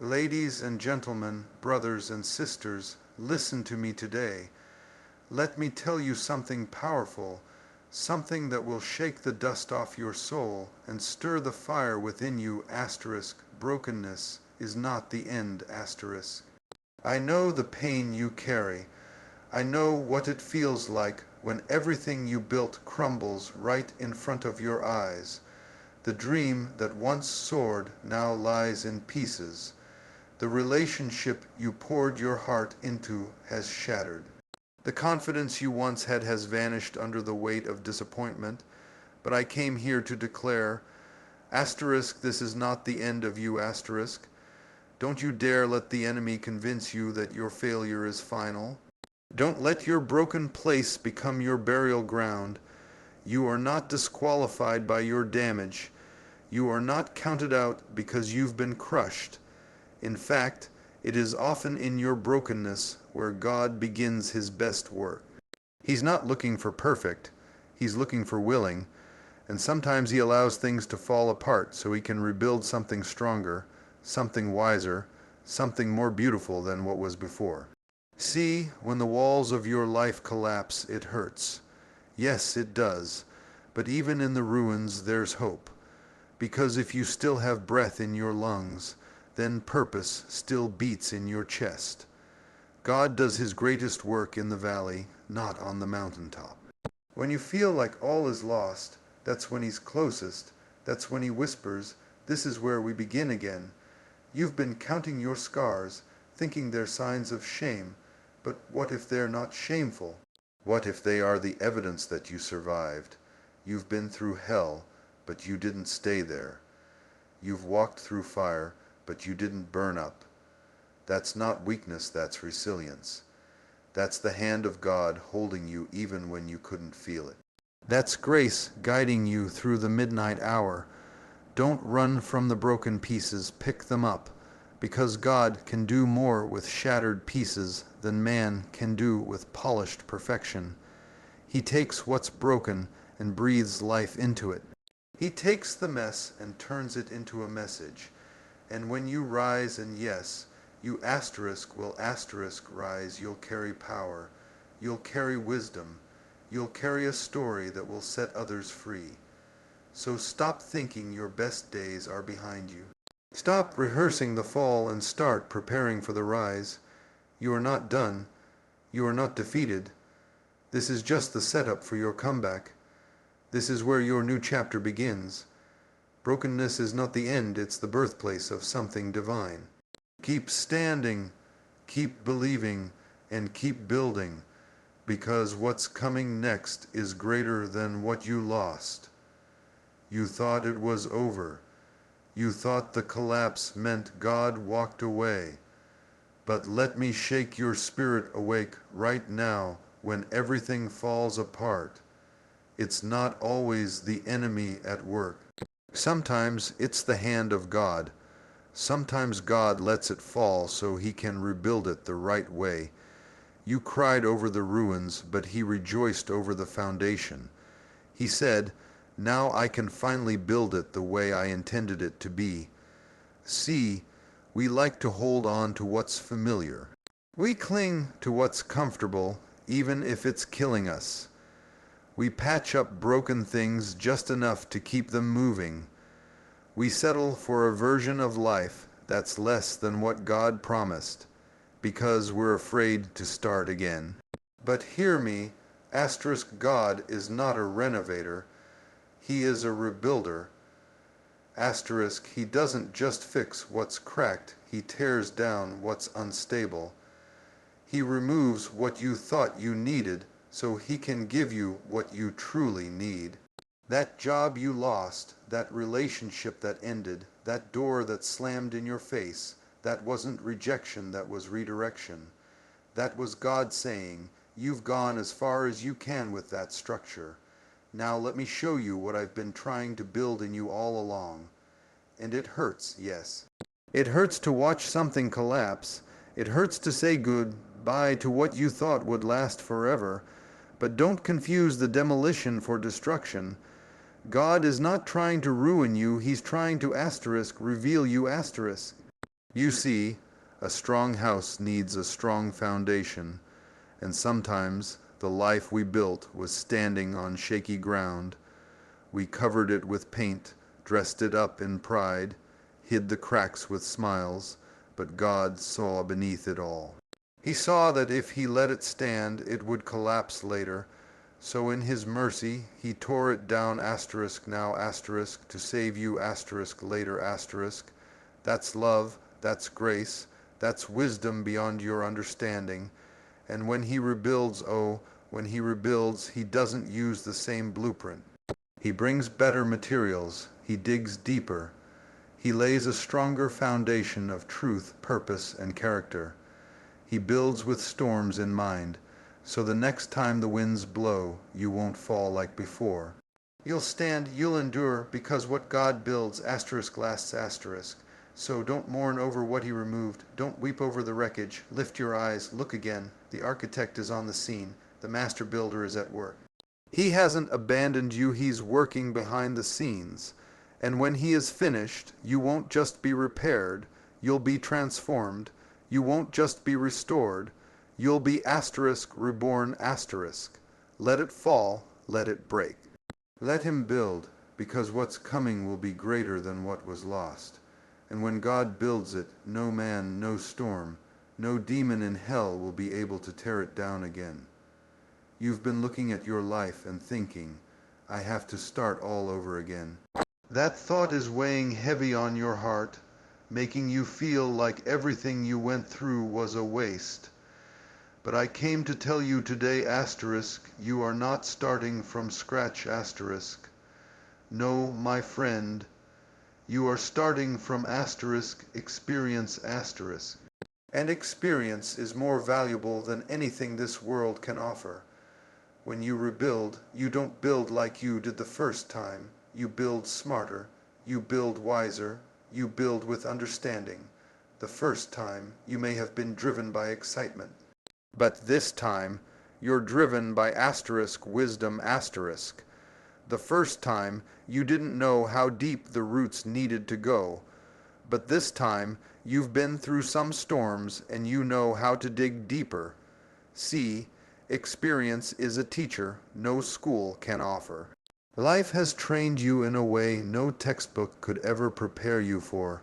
Ladies and gentlemen, brothers and sisters, listen to me today. Let me tell you something powerful, something that will shake the dust off your soul and stir the fire within you. Brokenness is not the end. I know the pain you carry. I know what it feels like when everything you built crumbles right in front of your eyes. The dream that once soared now lies in pieces. The relationship you poured your heart into has shattered. The confidence you once had has vanished under the weight of disappointment. But I came here to declare, this is not the end of you. Don't you dare let the enemy convince you that your failure is final. Don't let your broken place become your burial ground. You are not disqualified by your damage. You are not counted out because you've been crushed. In fact, it is often in your brokenness where God begins his best work. He's not looking for perfect, he's looking for willing, and sometimes he allows things to fall apart so he can rebuild something stronger, something wiser, something more beautiful than what was before. See, when the walls of your life collapse, it hurts. Yes, it does, but even in the ruins there's hope. Because if you still have breath in your lungs, then purpose still beats in your chest. God does his greatest work in the valley, not on the mountaintop. When you feel like all is lost, that's when he's closest. That's when he whispers, "This is where we begin again." You've been counting your scars, thinking they're signs of shame. But what if they're not shameful? What if they are the evidence that you survived? You've been through hell, but you didn't stay there. You've walked through fire, but you didn't burn up. That's not weakness, that's resilience. That's the hand of God holding you even when you couldn't feel it. That's grace guiding you through the midnight hour. Don't run from the broken pieces, pick them up, because God can do more with shattered pieces than man can do with polished perfection. He takes what's broken and breathes life into it. He takes the mess and turns it into a message. And when you rise, and yes, you will rise, you'll carry power, you'll carry wisdom, you'll carry a story that will set others free. So stop thinking your best days are behind you. Stop rehearsing the fall and start preparing for the rise. You are not done. You are not defeated. This is just the setup for your comeback. This is where your new chapter begins. Brokenness is not the end, it's the birthplace of something divine. Keep standing, keep believing, and keep building, because what's coming next is greater than what you lost. You thought it was over. You thought the collapse meant God walked away. But let me shake your spirit awake right now when everything falls apart. It's not always the enemy at work. Sometimes it's the hand of God. Sometimes God lets it fall so he can rebuild it the right way. You cried over the ruins, but he rejoiced over the foundation. He said, "Now I can finally build it the way I intended it to be." See, we like to hold on to what's familiar. We cling to what's comfortable, even if it's killing us. We patch up broken things just enough to keep them moving. We settle for a version of life that's less than what God promised, because we're afraid to start again. But hear me, God is not a renovator, he is a rebuilder. He doesn't just fix what's cracked, he tears down what's unstable. He removes what you thought you needed, so he can give you what you truly need. That job you lost, that relationship that ended, that door that slammed in your face, that wasn't rejection, that was redirection. That was God saying, "You've gone as far as you can with that structure. Now let me show you what I've been trying to build in you all along." And it hurts, yes. It hurts to watch something collapse. It hurts to say goodbye to what you thought would last forever. But don't confuse the demolition for destruction. God is not trying to ruin you, he's trying to reveal you. You see, a strong house needs a strong foundation, and sometimes the life we built was standing on shaky ground. We covered it with paint, dressed it up in pride, hid the cracks with smiles, but God saw beneath it all. He saw that if he let it stand, it would collapse later. So in his mercy, he tore it down asterisk now asterisk to save you asterisk later asterisk. That's love, that's grace, that's wisdom beyond your understanding. And when he rebuilds, oh, when he rebuilds, he doesn't use the same blueprint. He brings better materials, he digs deeper. He lays a stronger foundation of truth, purpose, and character. He builds with storms in mind, so the next time the winds blow, you won't fall like before. You'll stand, you'll endure, because what God builds, asterisk lasts asterisk. So don't mourn over what he removed, don't weep over the wreckage, lift your eyes, look again. The architect is on the scene, the master builder is at work. He hasn't abandoned you, he's working behind the scenes. And when he is finished, you won't just be repaired, you'll be transformed. You won't just be restored, you'll be asterisk reborn asterisk. Let it fall, let it break. Let him build, because what's coming will be greater than what was lost. And when God builds it, no man, no storm, no demon in hell will be able to tear it down again. You've been looking at your life and thinking, I have to start all over again. That thought is weighing heavy on your heart, making you feel like everything you went through was a waste. But I came to tell you today, asterisk, you are not starting from scratch, asterisk. No, my friend, you are starting from asterisk, experience, asterisk. And experience is more valuable than anything this world can offer. When you rebuild, you don't build like you did the first time. You build smarter, you build wiser, you build with understanding. The first time, you may have been driven by excitement. But this time, you're driven by asterisk wisdom asterisk. The first time, you didn't know how deep the roots needed to go. But this time, you've been through some storms and you know how to dig deeper. See, experience is a teacher no school can offer. Life has trained you in a way no textbook could ever prepare you for.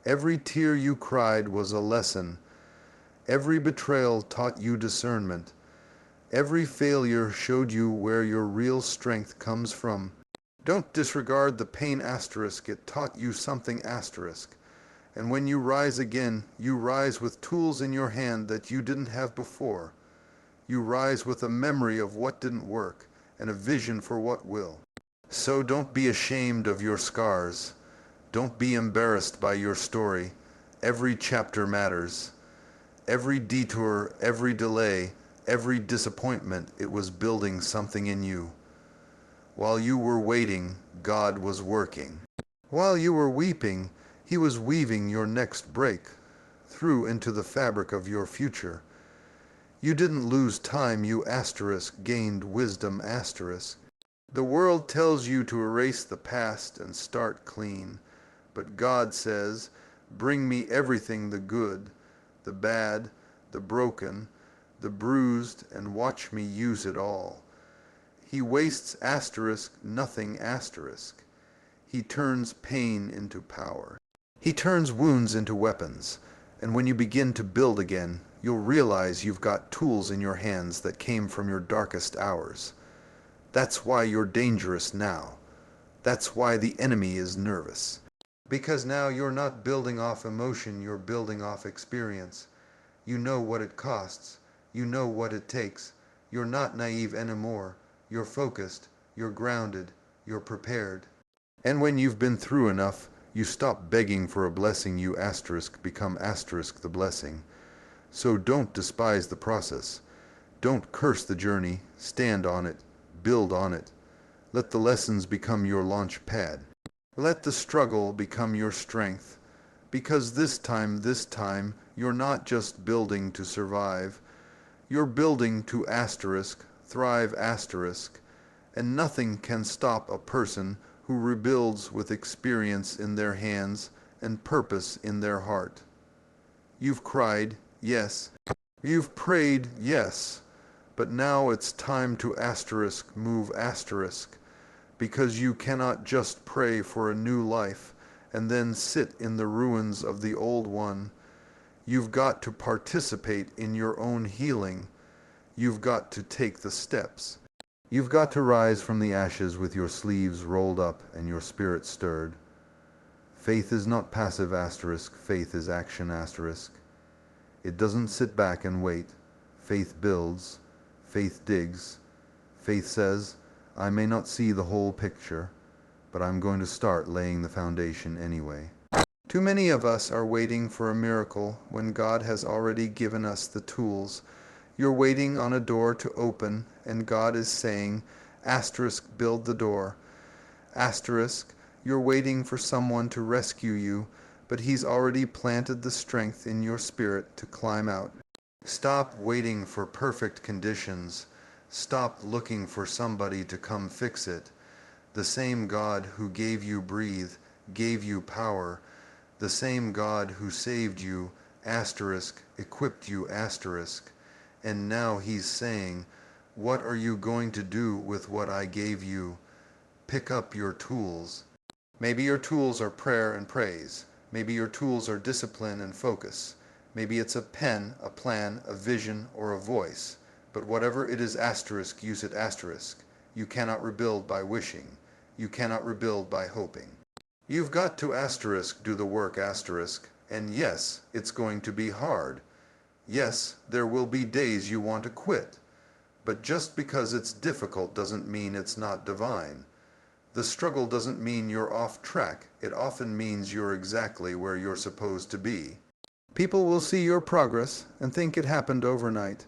Every tear you cried was a lesson. Every betrayal taught you discernment. Every failure showed you where your real strength comes from. Don't disregard the pain asterisk, it taught you something asterisk. And when you rise again, you rise with tools in your hand that you didn't have before. You rise with a memory of what didn't work and a vision for what will. So don't be ashamed of your scars. Don't be embarrassed by your story. Every chapter matters. Every detour, every delay, every disappointment, it was building something in you. While you were waiting, God was working. While you were weeping, he was weaving your next break through into the fabric of your future. You didn't lose time, you asterisk gained wisdom asterisk. The world tells you to erase the past and start clean, but God says, bring me everything the good, the bad, the broken, the bruised, and watch me use it all. He wastes asterisk nothing asterisk. He turns pain into power. He turns wounds into weapons, and when you begin to build again, you'll realize you've got tools in your hands that came from your darkest hours. That's why you're dangerous now. That's why the enemy is nervous. Because now you're not building off emotion, you're building off experience. You know what it costs. You know what it takes. You're not naive anymore. You're focused. You're grounded. You're prepared. And when you've been through enough, you stop begging for a blessing, you asterisk become asterisk the blessing. So don't despise the process. Don't curse the journey. Stand on it. Build on it. Let the lessons become your launch pad. Let the struggle become your strength. Because this time, you're not just building to survive. You're building to asterisk, thrive asterisk. And nothing can stop a person who rebuilds with experience in their hands and purpose in their heart. You've cried, yes. You've prayed, yes. But now it's time to move because you cannot just pray for a new life and then sit in the ruins of the old one. You've got to participate in your own healing. You've got to take the steps. You've got to rise from the ashes with your sleeves rolled up and your spirit stirred. Faith is not passive faith is action It doesn't sit back and wait. Faith builds. Faith digs. Faith says, I may not see the whole picture, but I'm going to start laying the foundation anyway. Too many of us are waiting for a miracle when God has already given us the tools. You're waiting on a door to open, and God is saying, build the door. You're waiting for someone to rescue you, but He's already planted the strength in your spirit to climb out. Stop waiting for perfect conditions. Stop looking for somebody to come fix it. The same God who gave you breathe, gave you power. The same God who saved you, equipped you, and now He's saying, what are you going to do with what I gave you? Pick up your tools. Maybe your tools are prayer and praise. Maybe your tools are discipline and focus. Maybe it's a pen, a plan, a vision, or a voice. But whatever it is use it You cannot rebuild by wishing. You cannot rebuild by hoping. You've got to do the work and yes, it's going to be hard. Yes, there will be days you want to quit. But just because it's difficult doesn't mean it's not divine. The struggle doesn't mean you're off track. It often means you're exactly where you're supposed to be. People will see your progress and think it happened overnight,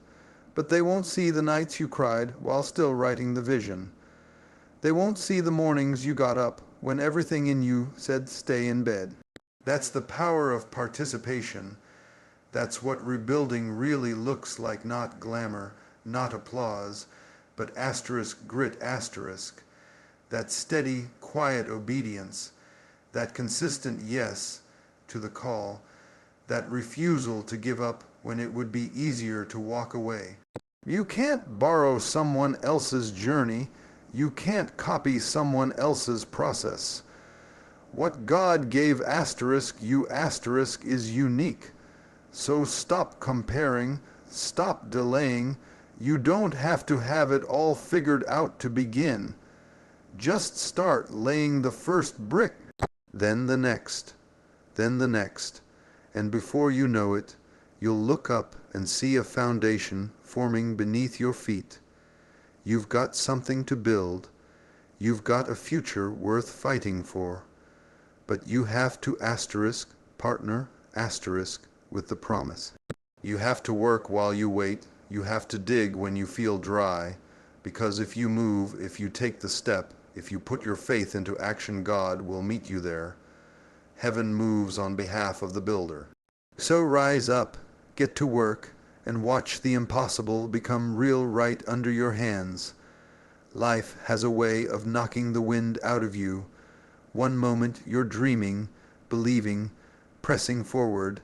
but they won't see the nights you cried while still writing the vision. They won't see the mornings you got up when everything in you said stay in bed. That's the power of participation. That's what rebuilding really looks like, not glamour, not applause, but grit that steady, quiet obedience, that consistent yes to the call, that refusal to give up when it would be easier to walk away. You can't borrow someone else's journey. You can't copy someone else's process. What God gave you is unique. So stop comparing, stop delaying. You don't have to have it all figured out to begin. Just start laying the first brick, then the next, and before you know it, you'll look up and see a foundation forming beneath your feet. You've got something to build. You've got a future worth fighting for. But you have to partner with the promise. You have to work while you wait. You have to dig when you feel dry. Because if you move, if you take the step, if you put your faith into action, God will meet you there. Heaven moves on behalf of the builder. So rise up, get to work, and watch the impossible become real right under your hands. Life has a way of knocking the wind out of you. One moment you're dreaming, believing, pressing forward,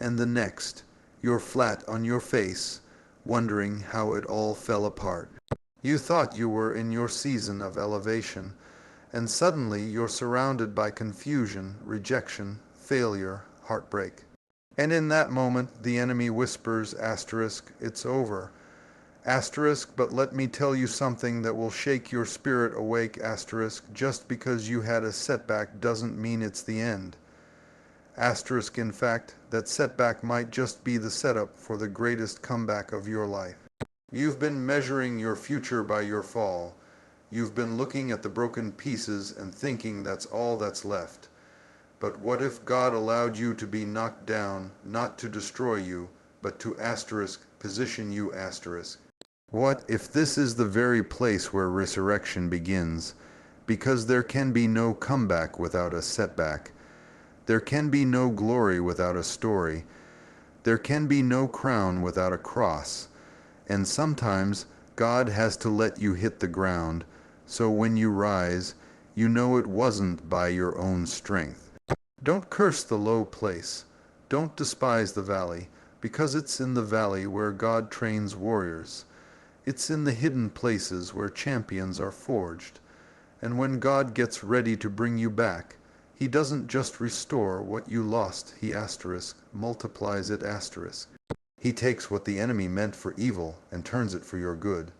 and the next you're flat on your face, wondering how it all fell apart. You thought you were in your season of elevation, and suddenly you're surrounded by confusion, rejection, failure, heartbreak. And in that moment, the enemy whispers, it's over. But let me tell you something that will shake your spirit awake, just because you had a setback doesn't mean it's the end. In fact, that setback might just be the setup for the greatest comeback of your life. You've been measuring your future by your fall. You've been looking at the broken pieces and thinking that's all that's left. But what if God allowed you to be knocked down, not to destroy you, but to position you What if this is the very place where resurrection begins? Because there can be no comeback without a setback. There can be no glory without a story. There can be no crown without a cross. And sometimes God has to let you hit the ground, so when you rise, you know it wasn't by your own strength. Don't curse the low place. Don't despise the valley, because it's in the valley where God trains warriors. It's in the hidden places where champions are forged. And when God gets ready to bring you back, He doesn't just restore what you lost, He multiplies it asterisk. He takes what the enemy meant for evil and turns it for your good.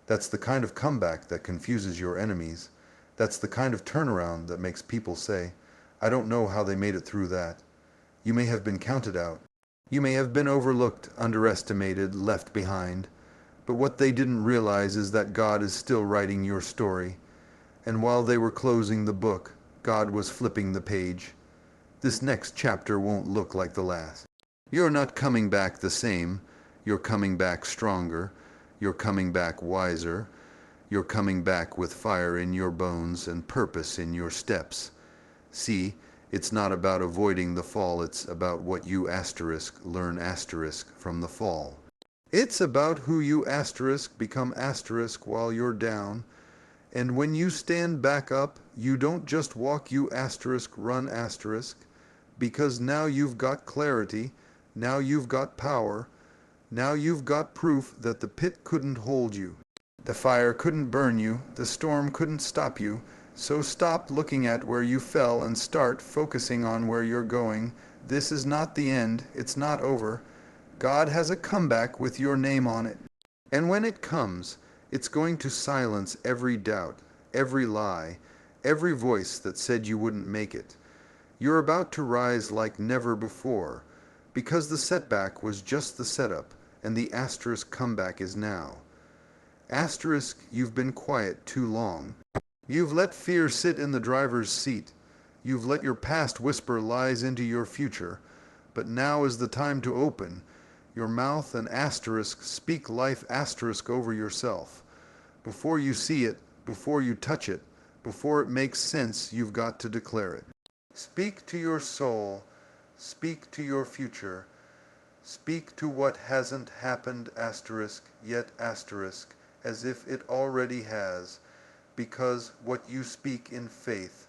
That's the kind of comeback that confuses your enemies. That's the kind of turnaround that makes people say, I don't know how they made it through that. You may have been counted out. You may have been overlooked, underestimated, left behind. But what they didn't realize is that God is still writing your story. And while they were closing the book, God was flipping the page. This next chapter won't look like the last. You're not coming back the same. You're coming back stronger. You're coming back wiser. You're coming back with fire in your bones and purpose in your steps. See, it's not about avoiding the fall, it's about what you learn from the fall. It's about who you become while you're down. And when you stand back up, you don't just walk, you run because now you've got clarity, now you've got power, now you've got proof that the pit couldn't hold you. The fire couldn't burn you, the storm couldn't stop you, so stop looking at where you fell and start focusing on where you're going. This is not the end, it's not over. God has a comeback with your name on it. And when it comes, it's going to silence every doubt, every lie, every voice that said you wouldn't make it. You're about to rise like never before, because the setback was just the setup, and the comeback is now. You've been quiet too long. You've let fear sit in the driver's seat. You've let your past whisper lies into your future. But now is the time to open your mouth and speak life over yourself. Before you see it, before you touch it, before it makes sense, you've got to declare it. Speak to your soul. Speak to your future. Speak to what hasn't happened yet as if it already has, because what you speak in faith,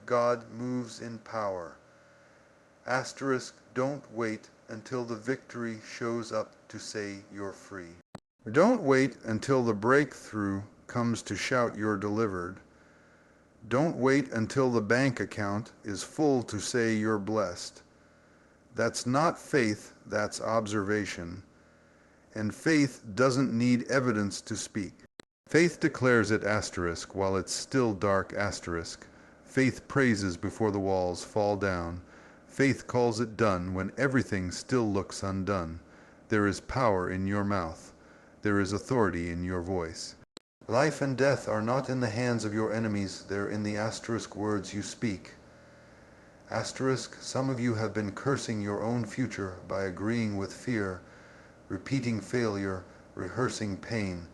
God moves in power. Don't wait until the victory shows up to say you're free. Don't wait until the breakthrough comes to shout you're delivered. Don't wait until the bank account is full to say you're blessed. That's not faith, that's observation. And faith doesn't need evidence to speak. Faith declares it while it's still dark Faith praises before the walls fall down. Faith calls it done when everything still looks undone. There is power in your mouth. There is authority in your voice. Life and death are not in the hands of your enemies. They're in the words you speak. Some of you have been cursing your own future by agreeing with fear, repeating failure, rehearsing pain.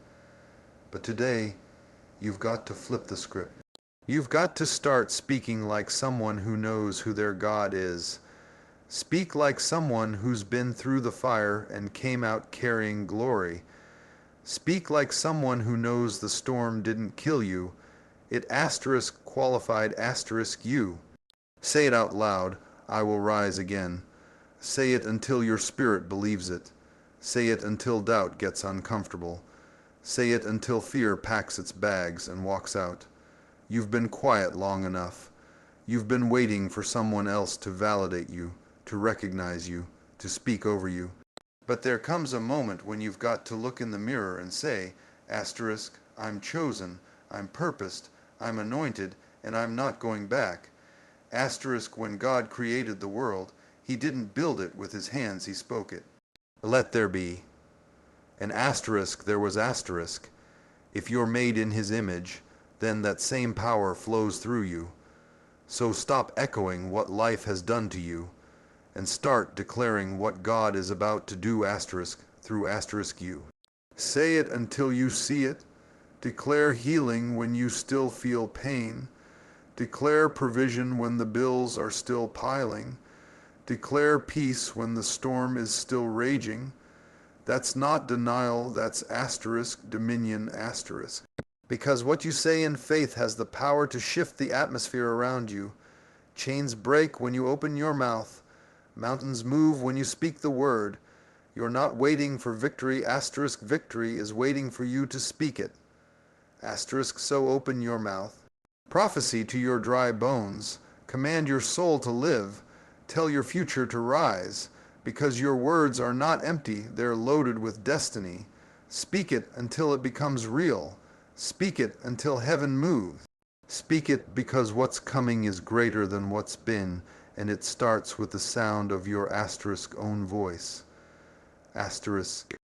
But today, you've got to flip the script. You've got to start speaking like someone who knows who their God is. Speak like someone who's been through the fire and came out carrying glory. Speak like someone who knows the storm didn't kill you. It qualified you. Say it out loud, I will rise again. Say it until your spirit believes it. Say it until doubt gets uncomfortable. Say it until fear packs its bags and walks out. You've been quiet long enough. You've been waiting for someone else to validate you, to recognize you, to speak over you. But there comes a moment when you've got to look in the mirror and say, I'm chosen, I'm purposed, I'm anointed, and I'm not going back. When God created the world, He didn't build it with His hands, He spoke it. Let there be. And there was If you're made in His image, then that same power flows through you. So stop echoing what life has done to you and start declaring what God is about to do through you. Say it until you see it. Declare healing when you still feel pain. Declare provision when the bills are still piling. Declare peace when the storm is still raging. That's not denial, that's dominion. Because what you say in faith has the power to shift the atmosphere around you. Chains break when you open your mouth. Mountains move when you speak the word. You're not waiting for victory. Asterisk victory is waiting for you to speak it. Asterisk so open your mouth. Prophecy to your dry bones. Command your soul to live. Tell your future to rise. Because your words are not empty, they're loaded with destiny. Speak it until it becomes real. Speak it until heaven moves. Speak it because what's coming is greater than what's been, and it starts with the sound of your asterisk own voice. Asterisk